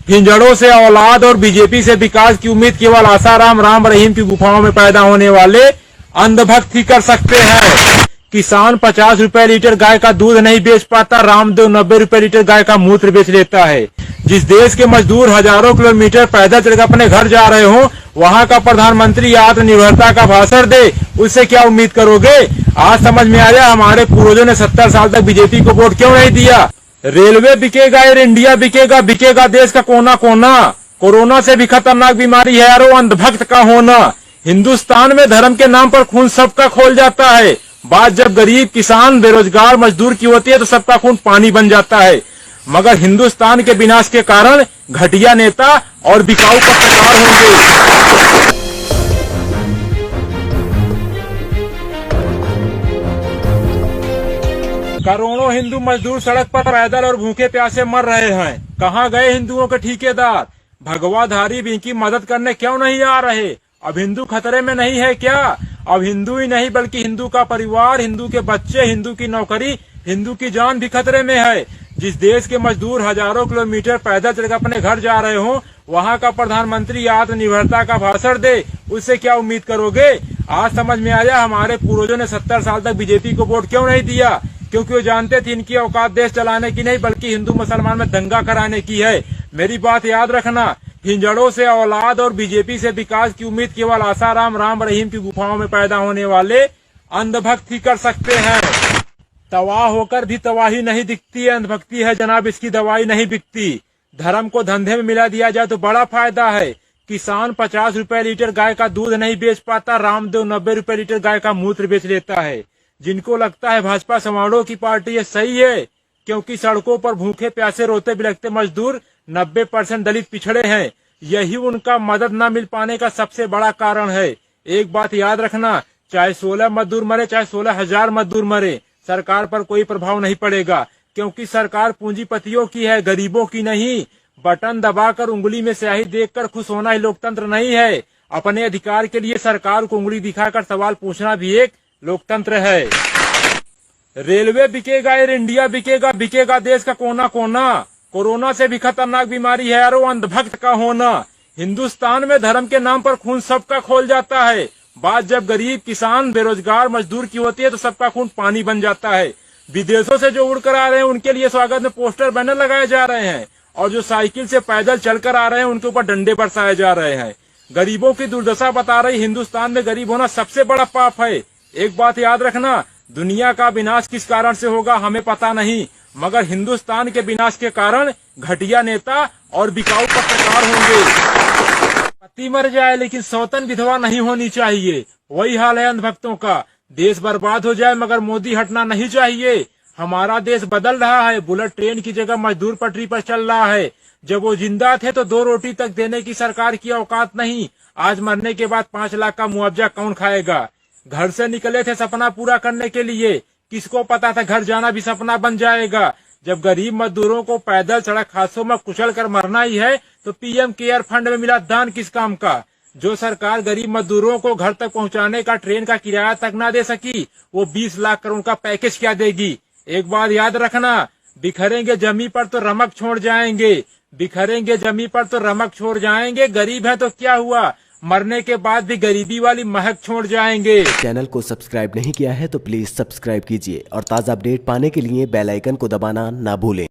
हिंजड़ों से औलाद और बीजेपी से विकास की उम्मीद केवल आसाराम राम रहीम की गुफाओं में पैदा होने वाले अंधभक्त ही कर सकते हैं। किसान 50 रुपए लीटर गाय का दूध नहीं बेच पाता, रामदेव 90 रुपए लीटर गाय का मूत्र बेच लेता है। जिस देश के मजदूर हजारों किलोमीटर पैदल चलकर अपने घर जा रहे हो, वहाँ का प्रधानमंत्री आत्मनिर्भरता का भाषण दे, उससे क्या उम्मीद करोगे? आज समझ में आया हमारे पूर्वजों ने 70 साल तक बीजेपी को वोट क्यों नहीं दिया। रेलवे बिकेगा, एयर इंडिया बिकेगा, बिकेगा देश का कोना कोना। कोरोना से भी खतरनाक बीमारी है यारो अंधभक्त का होना। हिंदुस्तान में धर्म के नाम पर खून सबका खोल जाता है। बात जब गरीब, किसान, बेरोजगार, मजदूर की होती है तो सबका खून पानी बन जाता है। मगर हिंदुस्तान के विनाश के कारण घटिया नेता और बिकाऊ पत्रकार होंगे। करोड़ों हिंदू मजदूर सड़क पर पैदल और भूखे प्यासे मर रहे हैं। कहाँ गए हिंदुओं के ठेकेदार? भगवाधारी भी इनकी मदद करने क्यों नहीं आ रहे? अब हिंदू खतरे में नहीं है क्या? अब हिंदू ही नहीं बल्कि हिंदू का परिवार, हिंदू के बच्चे, हिंदू की नौकरी, हिंदू की जान भी खतरे में है। जिस देश के मजदूर हजारों किलोमीटर पैदल चलकर अपने घर जा रहे हो, वहाँ का प्रधानमंत्री आत्मनिर्भरता का भाषण दे, उससे क्या उम्मीद करोगे? आज समझ में आया हमारे पूर्वजों ने 70 साल तक बीजेपी को वोट क्यों नहीं दिया। क्योंकि वो जानते थे इनकी औकात देश चलाने की नहीं बल्कि हिंदू मुसलमान में दंगा कराने की है। मेरी बात याद रखना, हिंजड़ों से औलाद और बीजेपी से विकास की उम्मीद केवल आसाराम राम रहीम की गुफाओं में पैदा होने वाले अंधभक्त ही कर सकते हैं। तबाह होकर भी तबाही नहीं दिखती है, अंधभक्ति है जनाब, इसकी दवाई नहीं बिकती। धर्म को धंधे में मिला दिया जाए तो बड़ा फायदा है। किसान 50 रुपए लीटर गाय का दूध नहीं बेच पाता, रामदेव 90 रुपए लीटर गाय का मूत्र बेच लेता है। जिनको लगता है भाजपा समारोह की पार्टी ये सही है, क्योंकि सड़कों पर भूखे प्यासे रोते बिलखते मजदूर 90% दलित पिछड़े हैं। यही उनका मदद न मिल पाने का सबसे बड़ा कारण है। एक बात याद रखना, चाहे 16 मजदूर मरे, चाहे 16,000 मजदूर मरे, सरकार पर कोई प्रभाव नहीं पड़ेगा, क्योंकि सरकार पूंजीपतियों की है, गरीबों की नहीं। बटन दबाकर उंगली में स्याही देखकर खुश होना ही लोकतंत्र नहीं है। अपने अधिकार के लिए सरकार को उंगली दिखाकर सवाल पूछना भी एक लोकतंत्र है। रेलवे बिकेगा, एयर इंडिया बिकेगा, बिकेगा देश का कोना कोना। कोरोना से भी खतरनाक बीमारी है यारो अंधभक्त का होना। हिंदुस्तान में धर्म के नाम पर खून सबका खोल जाता है। बात जब गरीब, किसान, बेरोजगार, मजदूर की होती है तो सबका खून पानी बन जाता है। विदेशों से जो उड़कर आ रहे हैं उनके लिए स्वागत में पोस्टर बैनर लगाए जा रहे हैं, और जो साइकिल से पैदल चलकर आ रहे हैं उनके ऊपर डंडे बरसाए जा रहे हैं। गरीबों की दुर्दशा बता रही हिंदुस्तान में गरीब होना सबसे बड़ा पाप है। एक बात याद रखना, दुनिया का विनाश किस कारण से होगा हमें पता नहीं, मगर हिंदुस्तान के विनाश के कारण घटिया नेता और बिकाऊ पत्रकार होंगे। पति मर जाए लेकिन सौतन विधवा नहीं होनी चाहिए, वही हाल है अंधभक्तों का। देश बर्बाद हो जाए मगर मोदी हटना नहीं चाहिए। हमारा देश बदल रहा है, बुलेट ट्रेन की जगह मजदूर पटरी पर चल रहा है। जब वो जिंदा थे तो 2 रोटी तक देने की सरकार की औकात नहीं, आज मरने के बाद 5 लाख का मुआवजा कौन खाएगा। घर से निकले थे सपना पूरा करने के लिए, किसको पता था घर जाना भी सपना बन जाएगा। जब गरीब मजदूरों को पैदल सड़क हादसों में कुचल कर मरना ही है तो पीएम केयर फंड में मिला दान किस काम का। जो सरकार गरीब मजदूरों को घर तक पहुंचाने का ट्रेन का किराया तक ना दे सकी, वो 20 लाख करोड़ का पैकेज क्या देगी। एक बात याद रखना, बिखरेंगे जमी पर तो रमक छोड़ जाएंगे, बिखरेंगे जमी पर तो रमक छोड़ जाएंगे। गरीब है तो क्या हुआ, मरने के बाद भी गरीबी वाली महक छोड़ जाएंगे। चैनल को सब्सक्राइब नहीं किया है तो प्लीज सब्सक्राइब कीजिए और ताज़ा अपडेट पाने के लिए बेल आइकन को दबाना ना भूलें।